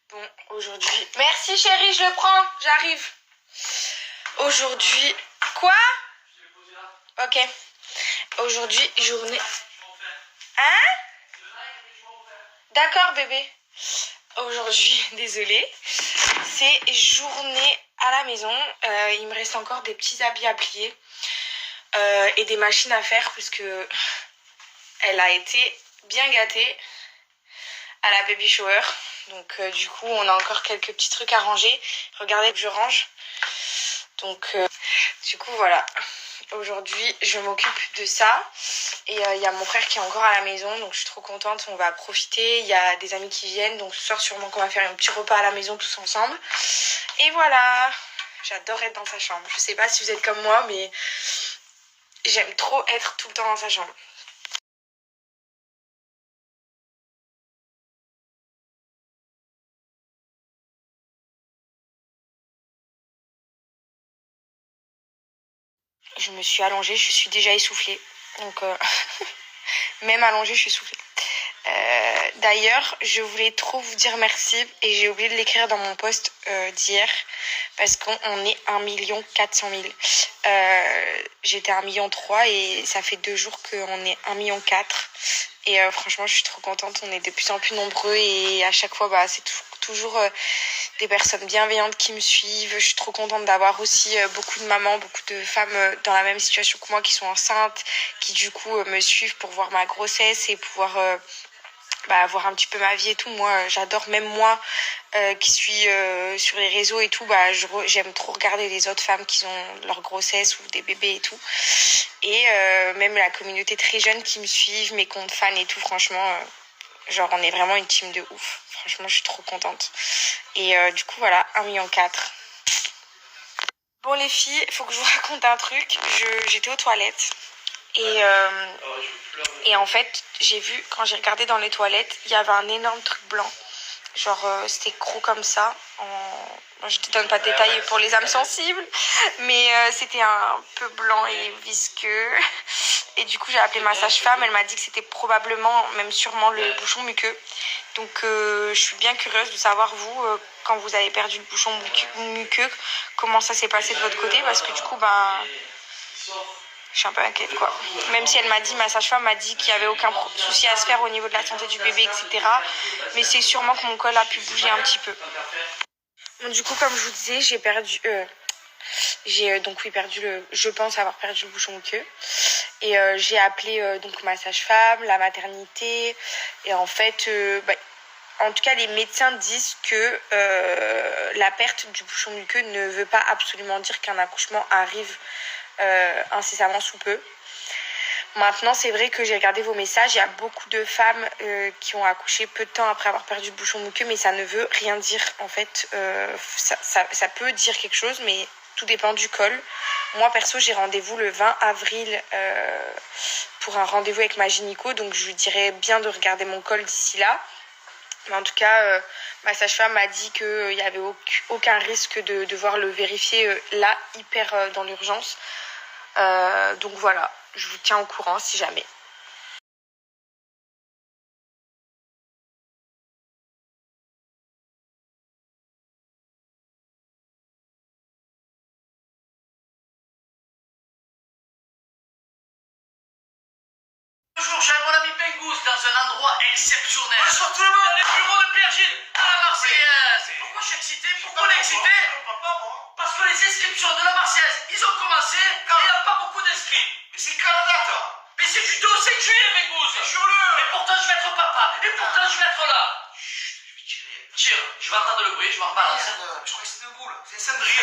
Bon, aujourd'hui... Merci chérie, je le prends, j'arrive. Aujourd'hui... Quoi? Ok. Aujourd'hui, journée... Hein? D'accord, bébé. Aujourd'hui, désolée, c'est journée à la maison. Il me reste encore des petits habits à plier et des machines à faire parce que elle a été bien gâtée à la baby shower. Donc du coup, on a encore quelques petits trucs à ranger. Regardez que je range. Donc du coup, voilà. Aujourd'hui, je m'occupe de ça. Et il y a mon frère qui est encore à la maison, donc je suis trop contente, on va profiter. Il y a des amis qui viennent, donc ce soir sûrement qu'on va faire un petit repas à la maison tous ensemble. Et voilà, j'adore être dans sa chambre. Je sais pas si vous êtes comme moi, mais j'aime trop être tout le temps dans sa chambre. Je me suis allongée, je suis déjà essoufflée. Donc même allongée, je suis essoufflée. D'ailleurs, je voulais trop vous dire merci et j'ai oublié de l'écrire dans mon post d'hier parce qu'on est 1 400 000. J'étais 1,3 million et ça fait 2 jours qu'on est 1,4 million. Et franchement, je suis trop contente. On est de plus en plus nombreux et à chaque fois, c'est toujours des personnes bienveillantes qui me suivent. Je suis trop contente d'avoir aussi beaucoup de mamans, beaucoup de femmes dans la même situation que moi qui sont enceintes, qui du coup me suivent pour voir ma grossesse et pouvoir voir un petit peu ma vie et tout. Moi, j'adore, même moi qui suis sur les réseaux et tout, j'aime trop regarder les autres femmes qui ont leur grossesse ou des bébés et tout. Et même la communauté très jeune qui me suivent, mes comptes fans et tout, franchement, genre on est vraiment une team de ouf. Franchement, je suis trop contente. Et du coup, voilà, 1,4 million. Bon les filles, il faut que je vous raconte un truc. J'étais aux toilettes. Et en fait, j'ai vu, quand j'ai regardé dans les toilettes, il y avait un énorme truc blanc. Genre, c'était gros comme ça. Moi, je te donne pas de détails pour les âmes sensibles. Mais c'était un peu blanc et visqueux. Et du coup, j'ai appelé ma sage-femme. Elle m'a dit que c'était probablement, même sûrement, le bouchon muqueux. Donc, je suis bien curieuse de savoir, vous, quand vous avez perdu le bouchon muqueux, comment ça s'est passé de votre côté. Parce que du coup, je suis un peu inquiète, quoi. Même si elle m'a dit, ma sage-femme m'a dit qu'il n'y avait aucun souci à se faire au niveau de la santé du bébé, etc. Mais c'est sûrement que mon col a pu bouger un petit peu. Bon, du coup, comme je vous disais, j'ai perdu... je pense avoir perdu le bouchon muqueux. Et j'ai appelé donc ma sage-femme, la maternité. Et en fait, en tout cas, les médecins disent que la perte du bouchon muqueux ne veut pas absolument dire qu'un accouchement arrive incessamment sous peu. Maintenant, c'est vrai que j'ai regardé vos messages, il y a beaucoup de femmes qui ont accouché peu de temps après avoir perdu le bouchon muqueux, mais ça ne veut rien dire en fait. Ça peut dire quelque chose, mais tout dépend du col. Moi perso, j'ai rendez-vous le 20 avril pour un rendez-vous avec ma gynéco, donc je lui dirais bien de regarder mon col d'ici là. Mais en tout cas, ma sage-femme m'a dit qu'il n'y avait aucun risque de devoir le vérifier là, hyper dans l'urgence. Donc voilà, je vous tiens au courant si jamais. Bonjour, j'ai mon ami Pengous dans un endroit exceptionnel. Bonjour tout le monde. Dans les bureaux de Pierre Gilles, à la Marseillaise. Pourquoi je suis excité? Pourquoi on est excité? Parce que les inscriptions de la Marseillaise, ils ont commencé et il n'y a pas beaucoup d'inscrits. Mais c'est quand la date? Mais c'est du 2 au 5 juillet, Pengous. Et pourtant je vais être papa. Et pourtant je vais être là. Chut, je vais tirer. Tire, je vais entendre le bruit, je vais en parler. Je crois que c'est une boule. C'est Cendrille.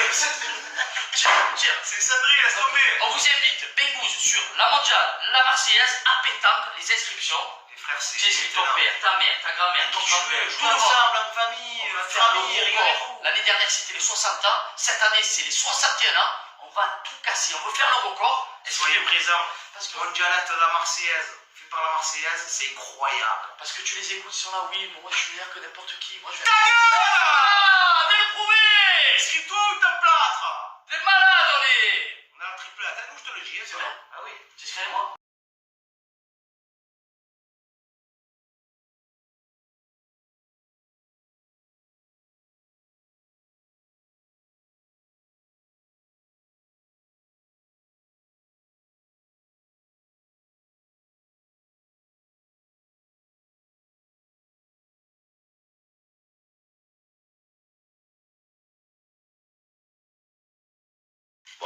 Tire. C'est Cendrille, laisse tomber. On vous invite, Pengous, sur la mondiale, la Marseillaise, à pétanque, les inscriptions. Les frères, c'est inscrit ton père, ta mère, ta grand-mère, ton grand-père. Tout ensemble, en famille, rigolez-vous. L'année dernière, c'était les 60 ans. Cette année, c'est les 61 ans. On va tout casser. On veut faire le record. Soyez présents. Parce que mondialette de la Marseillaise, fait par la Marseillaise, c'est incroyable. Parce que tu les écoutes, ils sont là, oui, moi je suis meilleur que n'importe qui. Moi je vais. Ta gueule! Ah, déprouvé! Inscris-toi ou t'emplâtre! T'es malade, on est! On a un triple A, nous je te le dis, c'est vrai? Ah oui, tu serais moi?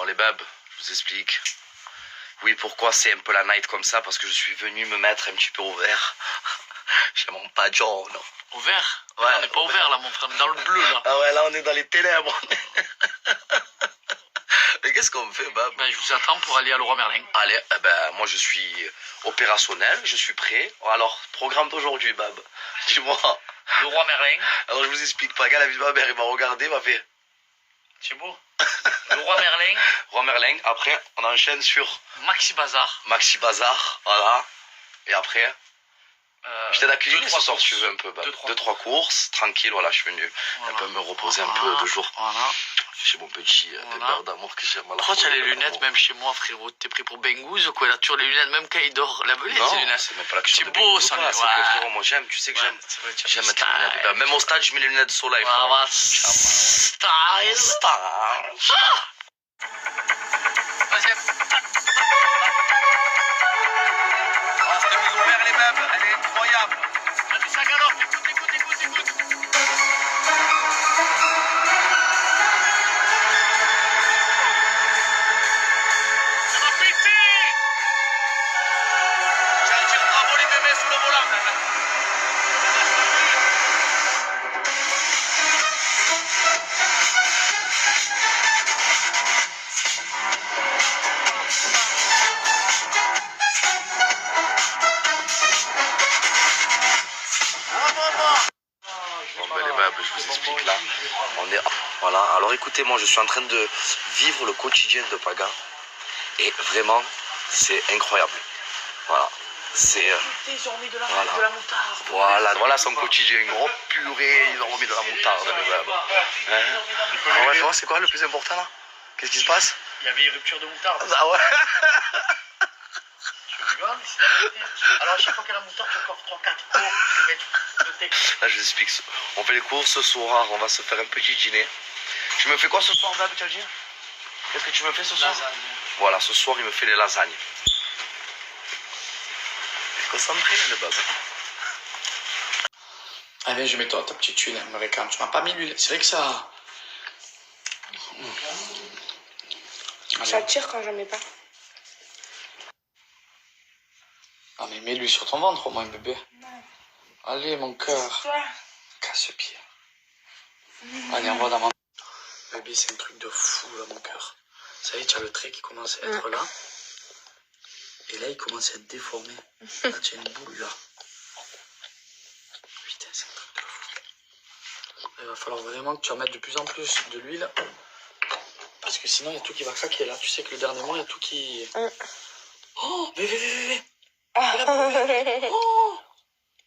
Bon les babes, je vous explique. Oui, pourquoi c'est un peu la night comme ça? Parce que je suis venu me mettre un petit peu au vert. J'ai mon pajon, non? Au vert? Ouais, on n'est pas au vert là, mon frère, on est dans le bleu là. Ah ouais, là on est dans les ténèbres. Mais qu'est-ce qu'on fait, bab? Ben, je vous attends pour aller à Leroy Merlin. Allez, eh ben, moi je suis opérationnel, je suis prêt. Alors, programme d'aujourd'hui, bab. Dis-moi. Leroy Merlin. Alors je vous explique, Paga, la vie de ma mère, il m'a regardé, il m'a fait... C'est beau. Leroy Merlin. Roi Merlin, après on enchaîne sur Maxi Bazar. Maxi Bazar, voilà. Et après, je t'aide à cuisiner ce soir si tu veux un peu. Deux, trois courses, tranquille, voilà, je suis venu un peu me reposer un peu 2 jours. Voilà. Chez mon petit bébé d'amour que j'aime. Pourquoi tu as les lunettes même chez moi, frérot? T'es pris pour Bengouz ou quoi? Il a toujours les lunettes même quand il dort. La belette, ces lunettes. C'est même pas la question. C'est beau ça, c'est que frérot, moi j'aime, tu sais que j'aime. J'aime mettre les lunettes. Ben, même au stade, je mets les lunettes de soleil. Voilà, style. Cette mise au vert, les mêmes, elle est incroyable. Vas-y, ça galope, écoute. Ça va péter. J'allais dire bravo les bébés sous le volant. Bon ben les babes, je vous explique là. On est... Voilà, alors écoutez, moi je suis en train de vivre le quotidien de Paga. Et vraiment, c'est incroyable. Voilà. C'est... Ils ont mis de la moutarde. Voilà son quotidien. Oh purée, ils ont remis de la moutarde, les babes. Hein? Ouais, c'est quoi le plus important là? Qu'est-ce qui se passe? Il y avait une rupture de moutarde. Ah ouais. Tu rigoles? C'est la vérité. Alors à chaque fois qu'il y a la moutarde, tu coffres 3-4 pots. Tu mets le texte. Là je vous explique. On fait les courses ce soir, on va se faire un petit dîner. Tu me fais quoi ce soir, Dab, tu as dit? Qu'est-ce que tu me fais ce soir? Lasagne. Voilà, ce soir il me fait les lasagnes. Concentré, le bab. Allez, je mets toi ta petite tuile, me réclame. Tu m'as pas mis l'huile. C'est vrai que ça. Ça tire quand j'en mets pas. Ah, mais mets-lui sur ton ventre au moins, bébé. Non. Allez, mon cœur. Toi. Casse-pied. Allez, on va dans mon. Bébé, c'est un truc de fou, là, mon cœur. Ça y est, tu as le trait qui commence à être là. Et là, il commence à être déformé. Là, tu as une boule, là. Putain, c'est un truc de fou. Il va falloir vraiment que tu en mettes de plus en plus de l'huile. Parce que sinon, il y a tout qui va craquer, là. Tu sais que le dernier mois, il y a tout qui... Oh, bébé. Oh.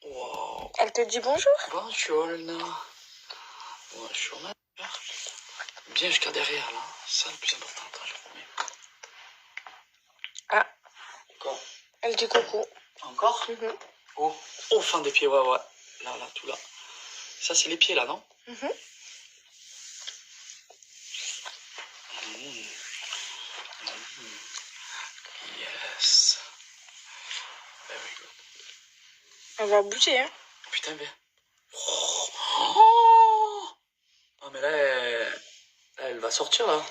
Wow. Elle te dit bonjour. Bonjour, Luna. Bonjour, ma mère. Bien jusqu'à derrière, là. C'est ça le plus important. Attends, je remets. Ah. Quoi? Elle dit coucou. Encore? Oh, au fin des pieds, ouais. Là, tout là. Ça, c'est les pieds, là, non? Yes. Very good. On va bouger, hein. Putain, mais... Oh. Ah, mais là, elle va sortir, là.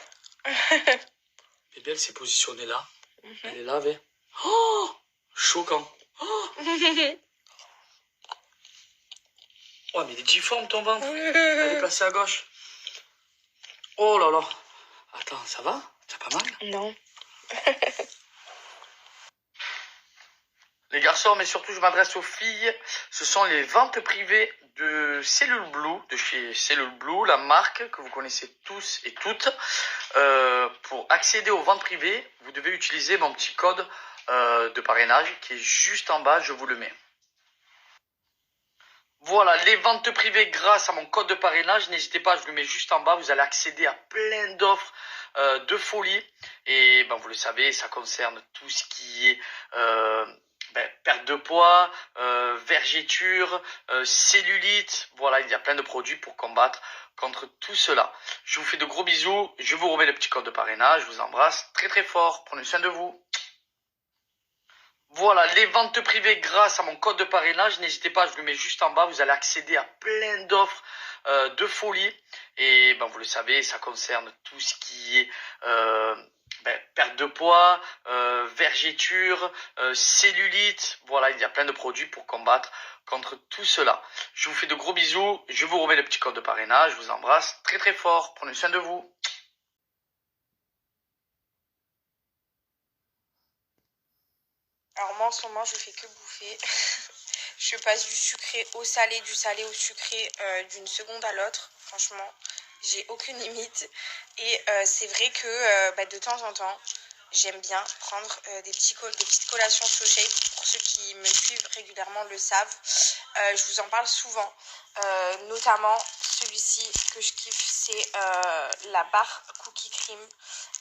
Bébé, elle s'est positionnée là. Elle est là, bébé. Oh, choquant. Oh. Oh, mais il est difforme, ton ventre. Elle est placée à gauche. Oh là là. Attends, ça va? T'as pas mal? Non. Les garçons, mais surtout je m'adresse aux filles, ce sont les ventes privées de Cellule Blue, de chez Cellule Blue, la marque que vous connaissez tous et toutes. Pour accéder aux ventes privées, vous devez utiliser mon petit code de parrainage qui est juste en bas, je vous le mets. Voilà, les ventes privées grâce à mon code de parrainage, n'hésitez pas, je le mets juste en bas, vous allez accéder à plein d'offres de folie. Et ben, vous le savez, ça concerne tout ce qui est perte de poids, vergeture, cellulite. Voilà, il y a plein de produits pour combattre contre tout cela. Je vous fais de gros bisous, je vous remets le petit code de parrainage, je vous embrasse très très fort, prenez soin de vous. Voilà, les ventes privées grâce à mon code de parrainage, n'hésitez pas, je le mets juste en bas, vous allez accéder à plein d'offres de folie. Et ben, vous le savez, ça concerne tout ce qui est perte de poids, vergeture, cellulite. Voilà, il y a plein de produits pour combattre contre tout cela. Je vous fais de gros bisous. Je vous remets le petit code de parrainage. Je vous embrasse très très fort. Prenez soin de vous. Alors moi en ce moment je fais que bouffer. Je passe du sucré au salé, du salé au sucré d'une seconde à l'autre. Franchement, j'ai aucune limite. Et c'est vrai que de temps en temps, j'aime bien prendre des petites collations SoShape. Pour ceux qui me suivent régulièrement le savent. Je vous en parle souvent. Notamment celui-ci que je kiffe, c'est la barre Cookie Cream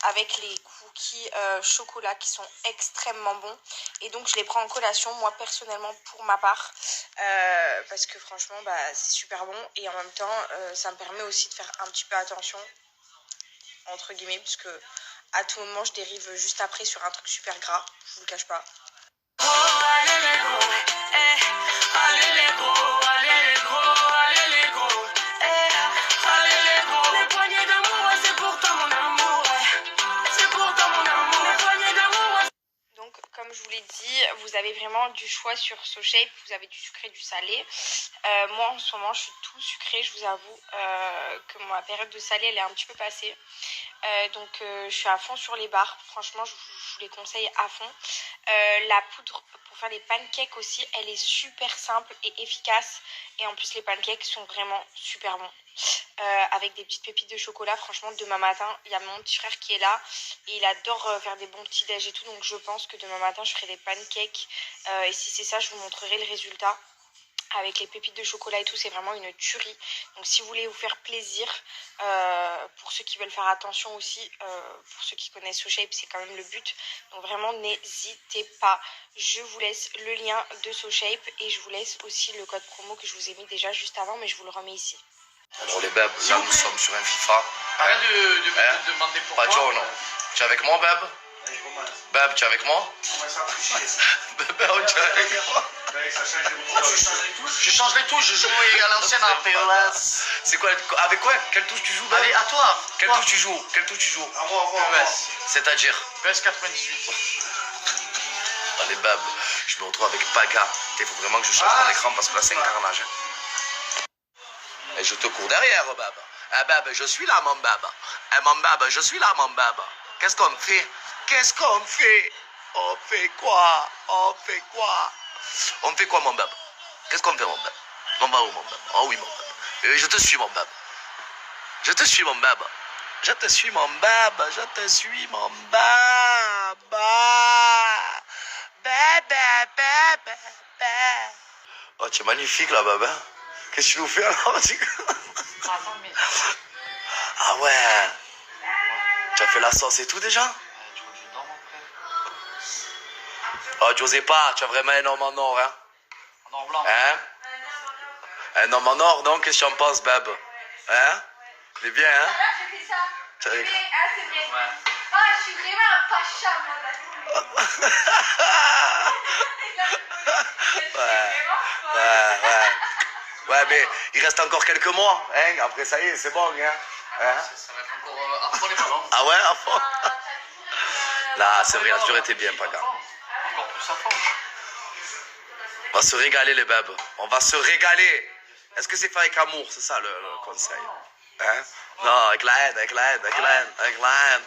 avec les cookies chocolat qui sont extrêmement bons. Et donc je les prends en collation, moi personnellement pour ma part, parce que franchement c'est super bon. Et en même temps ça me permet aussi de faire un petit peu attention, entre guillemets, parce que à tout moment je dérive juste après sur un truc super gras, je vous le cache pas. Comme je vous l'ai dit, vous avez vraiment du choix sur SoShape, vous avez du sucré, du salé. Moi en ce moment je suis tout sucré, je vous avoue que ma période de salé elle est un petit peu passée. Donc je suis à fond sur les barres, franchement je vous les conseille à fond. La poudre pour faire des pancakes aussi, elle est super simple et efficace. Et en plus les pancakes sont vraiment super bons. Avec des petites pépites de chocolat, franchement demain matin il y a mon petit frère qui est là et il adore faire des bons petits déj et tout, donc je pense que demain matin je ferai des pancakes et si c'est ça je vous montrerai le résultat avec les pépites de chocolat et tout. C'est vraiment une tuerie. Donc si vous voulez vous faire plaisir, pour ceux qui veulent faire attention aussi, pour ceux qui connaissent SoShape, c'est quand même le but. Donc vraiment n'hésitez pas. Je vous laisse le lien de SoShape et je vous laisse aussi le code promo que je vous ai mis déjà juste avant, mais je vous le remets ici. Alors les bebs, là nous sommes sur un FIFA. Arrête de demander pourquoi. Pas Joe, non. Tu es avec moi, Beb? Beb, tu es avec moi? Beb, tu es avec moi? Je change les touches, je joue à l'ancienne à PES. C'est quoi? Avec quoi? Quelle touche tu joues, Beb? Allez, à toi. Quelle touche tu joues? Quelle touche tu joues? À moi. C'est-à-dire? PES 98. Allez, Beb, je me retrouve avec Paga. Il faut vraiment que je change mon écran parce que là c'est un carnage. Et je te cours derrière, Bab. Eh Bab, je suis là, mon Bab. Eh mon Bab, je suis là, mon Bab. Qu'est-ce qu'on fait? Qu'est-ce qu'on fait? On fait quoi? On fait quoi? On fait quoi, mon Bab? Qu'est-ce qu'on fait, mon Bab? Mon Bab ou mon Bab? Oh oui, mon Bab. Je te suis, mon Bab. Je te suis, mon Bab. Je te suis, mon Bab. Je te suis, mon Bab. Bab. Oh, tu es magnifique, là, Bab. Qu'est-ce que tu nous fais alors? Ah ouais. Tu as fait la sauce et tout déjà? Oh, j'osais pas, tu as vraiment un homme en or, hein? En or blanc. Hein? Un homme en or, donc, qu'est-ce que tu en penses, Bab? Hein? Il est bien, hein? J'ai fait ça. C'est C'est vrai. vrai. Ah, je suis vraiment un pacha, moi. Ouais, mais il reste encore quelques mois, hein? Après, ça y est, c'est bon, hein? Ça va être encore à fond les ballons. Ah ouais, à fond? Là, c'est vrai, il a toujours été bien, Paga. Encore plus à fond. On va se régaler, les bebs. On va se régaler. Est-ce que c'est fait avec amour? C'est ça le conseil. Hein? Non, avec la haine, avec la haine, avec la haine, avec la haine.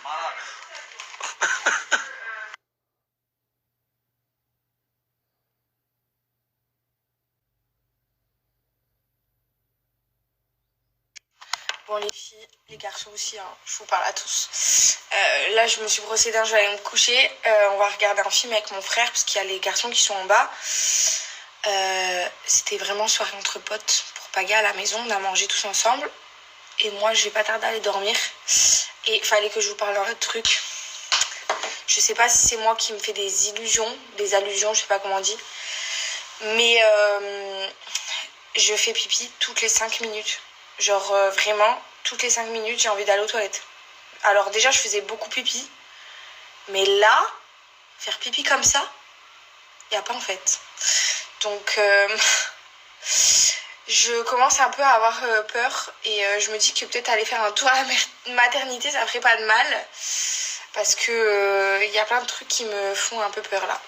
Bon les filles, les garçons aussi, hein, je vous parle à tous. Là je me suis brossé les dents, je vais aller me coucher. On va regarder un film avec mon frère parce qu'il y a les garçons qui sont en bas. C'était vraiment soirée entre potes pour Paga à la maison, on a mangé tous ensemble. Et moi je vais pas tarder à aller dormir. Et il fallait que je vous parle d'un autre truc. Je sais pas si c'est moi qui me fais des allusions, je sais pas comment on dit. Mais je fais pipi toutes les 5 minutes. Genre vraiment, toutes les 5 minutes, j'ai envie d'aller aux toilettes. Alors déjà, je faisais beaucoup pipi. Mais là, faire pipi comme ça, il n'y a pas en fait. Donc, je commence un peu à avoir peur. Et je me dis que peut-être aller faire un tour à la maternité, ça ferait pas de mal. Parce que y a plein de trucs qui me font un peu peur là.